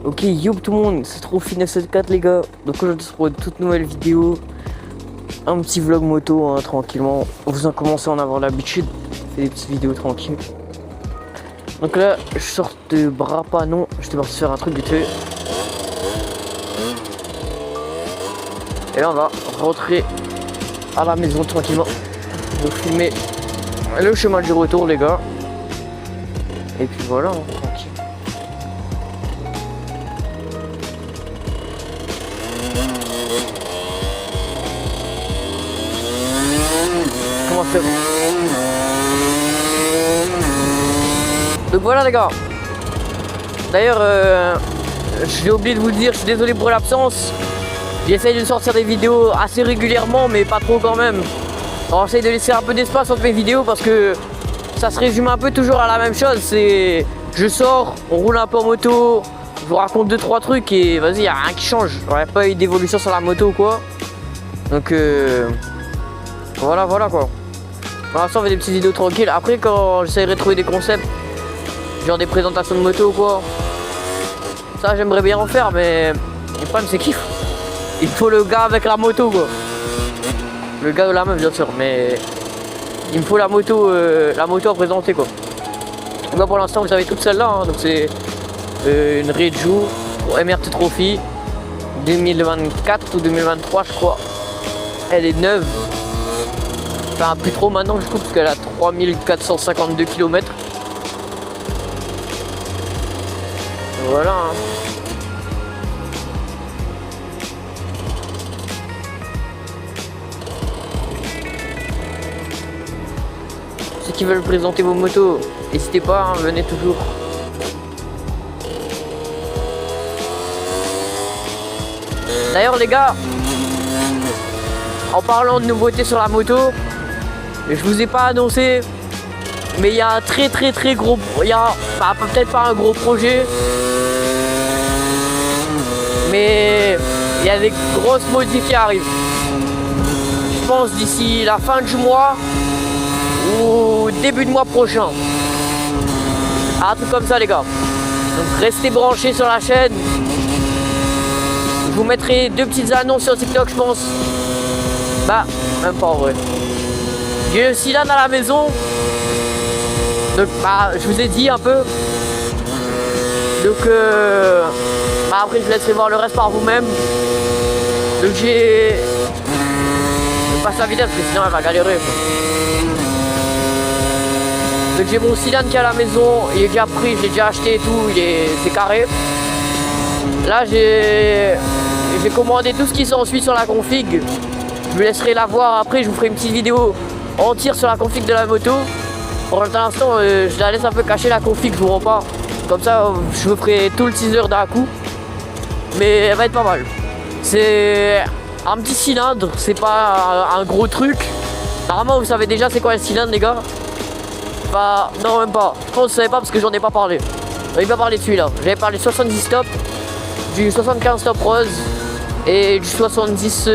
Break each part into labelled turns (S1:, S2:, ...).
S1: Ok, yo tout le monde, c'est Trophy974 les gars. Donc aujourd'hui c'est pour une toute nouvelle vidéo. Un petit vlog moto hein, tranquillement. Vous en commencez à en avoir l'habitude. Fait des petites vidéos tranquilles. Donc là, je sors de Brapanon. J'étais parti faire un truc vite fait. Et là on va rentrer à la maison tranquillement. Je vais filmer le chemin du retour les gars. Et puis voilà, hein, tranquille. Comment faire? Donc voilà les gars. D'ailleurs, j'ai oublié de vous le dire, je suis désolé pour l'absence. J'essaye de sortir des vidéos assez régulièrement, mais pas trop quand même. Alors j'essaye de laisser un peu d'espace entre mes vidéos parce que ça se résume un peu toujours à la même chose. C'est je sors, on roule un peu en moto, je vous raconte 2-3 trucs et vas-y, y a rien qui change. Il n'y a pas eu d'évolution sur la moto ou quoi. Donc voilà quoi. Pour l'instant on fait des petites vidéos tranquilles. Après quand j'essaierai de trouver des concepts, genre des présentations de moto ou quoi, ça j'aimerais bien en faire, mais le problème c'est qu'il faut le gars avec la moto quoi. Le gars ou la meuf bien sûr, mais il me faut la moto à présenter quoi. Là pour l'instant vous avez toute celle-là, hein, donc c'est une Reju MRT Trophy 2024 ou 2023 je crois. Elle est neuve. Enfin plus trop maintenant du coup parce qu'elle a 3452 km. Voilà. Hein. Ceux qui veulent présenter vos motos, n'hésitez pas, hein, venez toujours. D'ailleurs les gars, en parlant de nouveautés sur la moto, je vous ai pas annoncé, mais il y a un très gros, il y a peut-être pas un gros projet, mais il y a des grosses modifs qui arrivent. Je pense d'ici la fin du mois ou début de mois prochain. Un truc comme ça les gars. Donc restez branchés sur la chaîne. Je vous mettrai 2 petites annonces sur TikTok je pense. Bah, même pas en vrai. J'ai le Silan à la maison. Donc bah, je vous ai dit un peu. Donc bah, après je vous laisserai voir le reste par vous-même. Donc j'ai... Je passe la vitesse parce que sinon elle va galérer quoi. Donc j'ai mon Silan qui est à la maison, il est déjà pris, je l'ai déjà acheté et tout, c'est carré. Là j'ai commandé tout ce qui s'ensuit sur la config. Je vous laisserai la voir après, je vous ferai une petite vidéo entière sur la config de la moto. Pour l'instant je la laisse un peu cacher la config, je vous rends pas. Comme ça je vous ferai tout le teaser d'un coup. Mais elle va être pas mal. C'est un petit cylindre, c'est pas un gros truc. Normalement vous savez déjà c'est quoi le cylindre les gars. Bah non même pas, je pense que vous savez pas parce que j'en ai pas parlé. J'avais pas parlé de celui-là, j'avais parlé du 70 stop, du 75 stop rose et du 70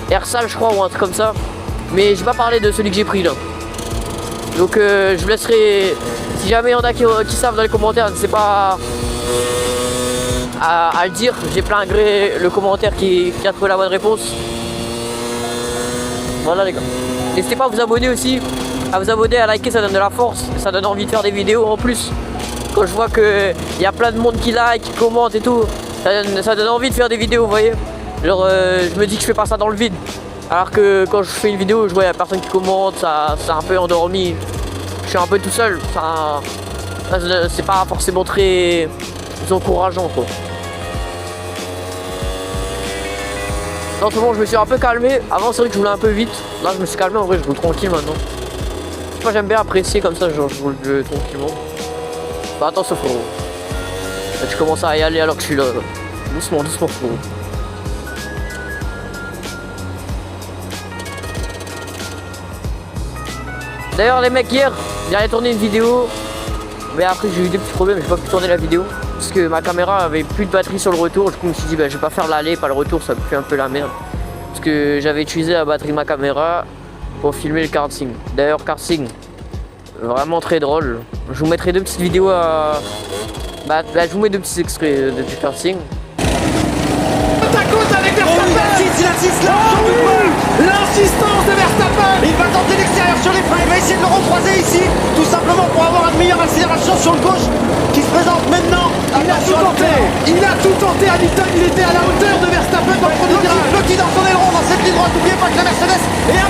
S1: air sale je crois ou un truc comme ça. Mais j'ai pas parlé de celui que j'ai pris là. Donc je vous laisserai, si jamais il y en a qui savent dans les commentaires, n'hésitez pas à le dire. J'ai plein gré le commentaire qui a trouvé la bonne réponse. Voilà les gars. N'hésitez pas à vous abonner aussi. À vous abonner, à liker, ça donne de la force, ça donne envie de faire des vidéos en plus. Quand je vois qu'il y a plein de monde qui like, qui commente et tout, ça donne envie de faire des vidéos, vous voyez. Genre je me dis que je fais pas ça dans le vide. Alors que quand je fais une vidéo, je vois il y a personne qui commente, ça c'est un peu endormi. Je suis un peu tout seul, c'est pas forcément très encourageant quoi. Non, tout le monde, je me suis un peu calmé. Avant c'est vrai que je roulais un peu vite. Là je me suis calmé, en vrai je roule tranquille maintenant. Moi j'aime bien apprécier comme ça, genre je roule tranquillement. Bah attention frérot. Là, tu commences à y aller alors que je suis là. Doucement frérot. D'ailleurs les mecs hier, j'allais tourner une vidéo. Mais après j'ai eu des petits problèmes, j'ai pas pu tourner la vidéo. Parce que ma caméra avait plus de batterie sur le retour. Du coup je me suis dit bah je vais pas faire l'aller, pas le retour, ça me fait un peu la merde. Parce que j'avais utilisé la batterie de ma caméra pour filmer le karting. D'ailleurs karting, vraiment très drôle. Je vous mettrai 2 petites vidéos Bah, je vous mets deux petits extraits du karting.
S2: Côte à côte avec Verstappen.
S3: Il insiste là,
S2: L'insistance de Verstappen.
S3: il va tenter l'extérieur sur les freins, il va essayer de le recroiser ici, tout simplement pour avoir une meilleure accélération sur le gauche qui se présente maintenant.
S2: Il a tout tenté. Il a tout tenté, Hamilton. Il était à la hauteur de Verstappen dans le premier virage.
S3: Blotti dans son aileron, dans cette ligne droite, n'oubliez pas que la Mercedes est un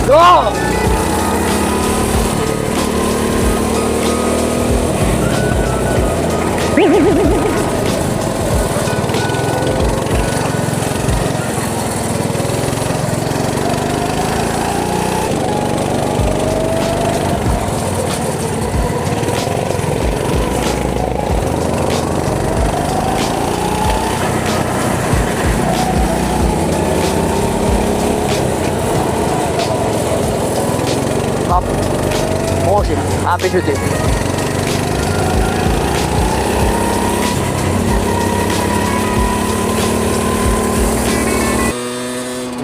S1: Non. Rangé. Ah, mais jeté.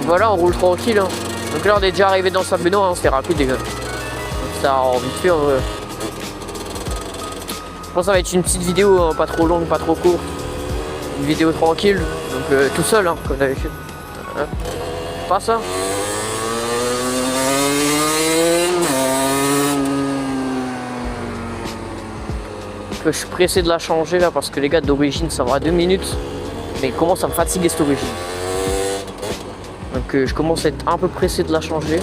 S1: Voilà, on roule tranquille. Hein. Donc là, on est déjà arrivé dans Saint-Benoît, hein, c'est rapide, les gars. Ça a envie de faire. Je pense que ça va être une petite vidéo, hein, pas trop longue, pas trop courte. Une vidéo tranquille, donc tout seul, hein, comme d'habitude. Hein. Pas ça. Je suis pressé de la changer là parce que les gars d'origine ça va 2 minutes, mais il commence à me fatiguer cette origine. Donc je commence à être un peu pressé de la changer.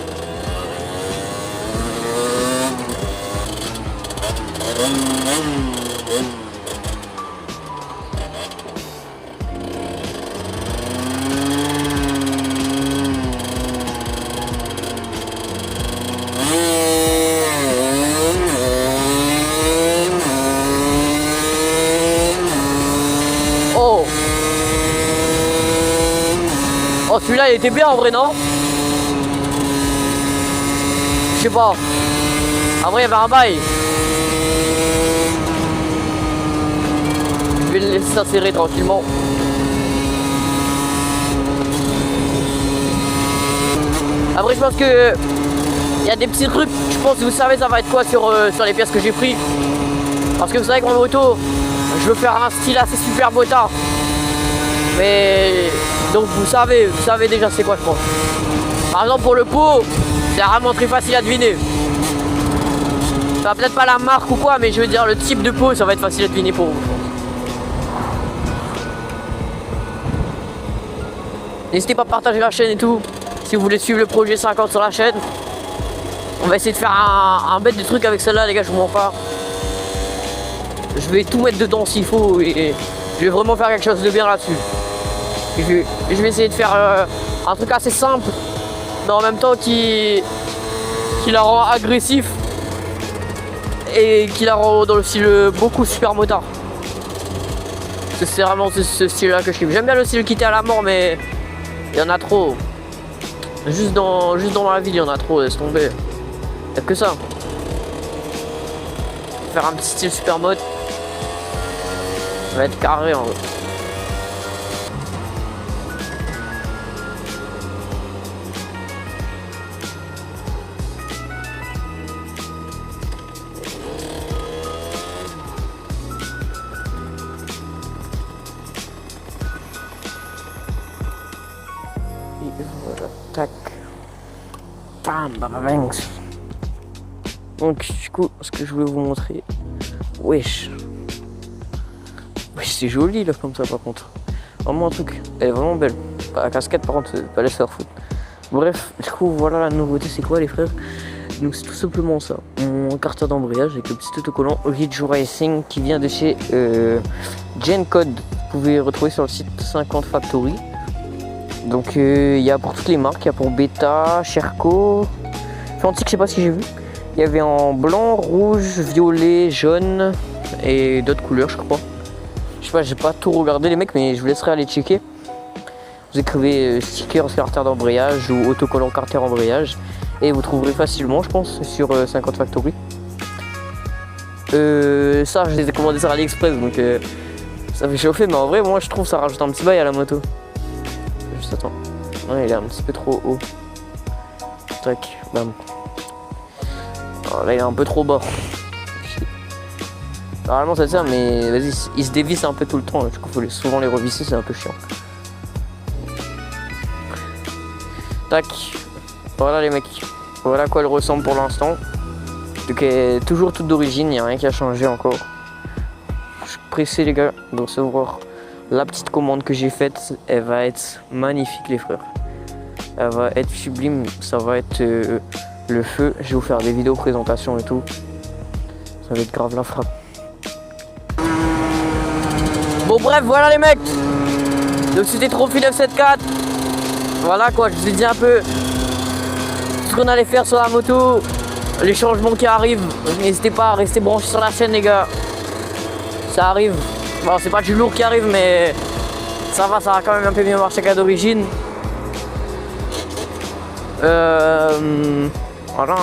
S1: Oh, celui-là il était bien en vrai, non? Je sais pas. En vrai il y avait un bail. Je vais le laisser s'insérer tranquillement. Après je pense que il y a des petits trucs, je pense que vous savez ça va être quoi sur les pièces que j'ai pris. Parce que vous savez que mon moto, je veux faire un style assez super motard. Mais donc vous savez déjà c'est quoi je pense. Par exemple pour le pot, c'est vraiment très facile à deviner. Ça va peut-être pas la marque ou quoi, mais je veux dire le type de pot, ça va être facile à deviner pour vous. N'hésitez pas à partager la chaîne et tout. Si vous voulez suivre le projet 50 sur la chaîne. On va essayer de faire un bête de truc avec celle-là les gars, je vous mens pas. Je vais tout mettre dedans s'il faut et je vais vraiment faire quelque chose de bien là-dessus. Je vais essayer de faire un truc assez simple, mais en même temps qui la rend agressif et qui la rend dans le style beaucoup super motard. C'est vraiment ce style-là que je kiffe. J'aime bien le style quitter à la mort, mais il y en a trop. Juste dans la ville, il y en a trop, laisse tomber. Y'a que ça. Faire un petit style super mode. Ça va être carré en vrai. Voilà, tac. Bam, bam, bam. Donc du coup, ce que je voulais vous montrer. Wesh. Wesh, c'est joli là comme ça par contre. Vraiment un truc. Elle est vraiment belle. La casquette par contre, pas laisser faire foutre. Bref, du coup voilà la nouveauté, c'est quoi les frères? Donc c'est tout simplement ça. Mon carter d'embrayage avec le petit autocollant Ridge Racing qui vient de chez Gen Code. Vous pouvez retrouver sur le site 50 Factory. Donc il y a pour toutes les marques, il y a pour Beta, Sherco, Fantique, je sais pas si j'ai vu. Il y avait en blanc, rouge, violet, jaune et d'autres couleurs je crois. Je sais pas, j'ai pas tout regardé les mecs, mais je vous laisserai aller checker. Vous écrivez sticker carter d'embrayage ou autocollant carter embrayage et vous trouverez facilement je pense sur 50 Factory. Ça je les ai commandés sur AliExpress donc ça fait chauffer, mais en vrai moi je trouve ça rajoute un petit bail à la moto. Juste attends, ouais, il est un petit peu trop haut. Tac, bam. Alors là il est un peu trop bas. Normalement ça tient, mais vas-y, il se dévisse un peu tout le temps, du coup faut souvent les revisser, c'est un peu chiant. Tac, voilà les mecs, voilà à quoi elle ressemble pour l'instant. Donc elle est toujours toute d'origine, il n'y a rien qui a changé encore. Je suis pressé les gars de recevoir la petite commande que j'ai faite. Elle va être magnifique les frères. Elle va être sublime, ça va être le feu. Je vais vous faire des vidéos présentation et tout. Ça va être grave la frappe. Bon bref, voilà les mecs. Donc c'était Trophy 974. Voilà quoi, je vous ai dit un peu ce qu'on allait faire sur la moto, les changements qui arrivent. N'hésitez pas à rester branchés sur la chaîne les gars. Ça arrive. Bon c'est pas du lourd qui arrive mais ça va quand même un peu mieux marcher qu'à d'origine. Voilà.